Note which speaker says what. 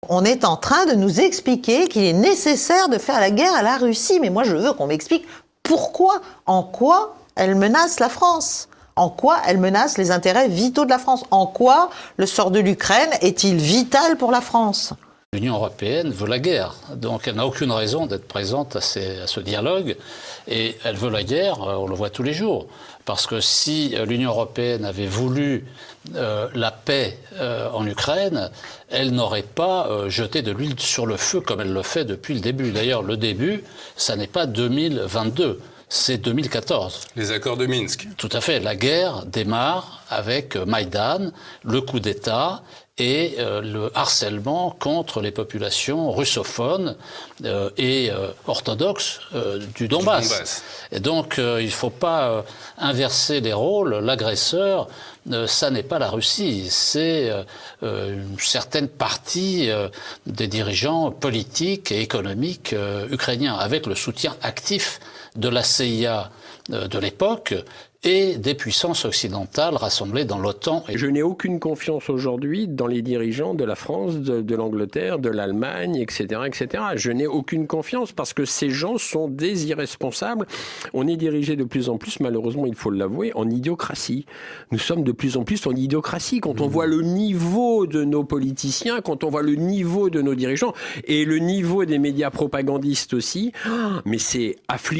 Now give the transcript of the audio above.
Speaker 1: On est en train de nous expliquer qu'il est nécessaire de faire la guerre à la Russie. Mais moi, je veux qu'on m'explique pourquoi, en quoi elle menace la France. En quoi elle menace les intérêts vitaux de la France. En quoi le sort de l'Ukraine est-il vital pour la France ?
Speaker 2: L'Union européenne veut la guerre, donc elle n'a aucune raison d'être présente à ce dialogue, et elle veut la guerre, on le voit tous les jours, parce que si l'Union européenne avait voulu la paix en Ukraine, elle n'aurait pas jeté de l'huile sur le feu comme elle le fait depuis le début. D'ailleurs, le début, ça n'est pas 2022. C'est 2014.
Speaker 3: Les accords de Minsk.
Speaker 2: Tout à fait. La guerre démarre avec Maïdan, le coup d'État et le harcèlement contre les populations russophones et orthodoxes du Donbass. Et donc, il ne faut pas inverser les rôles. L'agresseur, ça n'est pas la Russie, c'est une certaine partie des dirigeants politiques et économiques ukrainiens, avec le soutien actif de la CIA de l'époque et des puissances occidentales rassemblées dans l'OTAN.
Speaker 4: Je n'ai aucune confiance aujourd'hui dans les dirigeants de la France, de l'Angleterre, de l'Allemagne, etc., etc. Je n'ai aucune confiance parce que ces gens sont des irresponsables. On est dirigé de plus en plus, malheureusement, il faut l'avouer, en idiocratie. Nous sommes de plus en plus en idiocratie. Quand on voit le niveau de nos politiciens, quand on voit le niveau de nos dirigeants et le niveau des médias propagandistes aussi, mais c'est affligeant.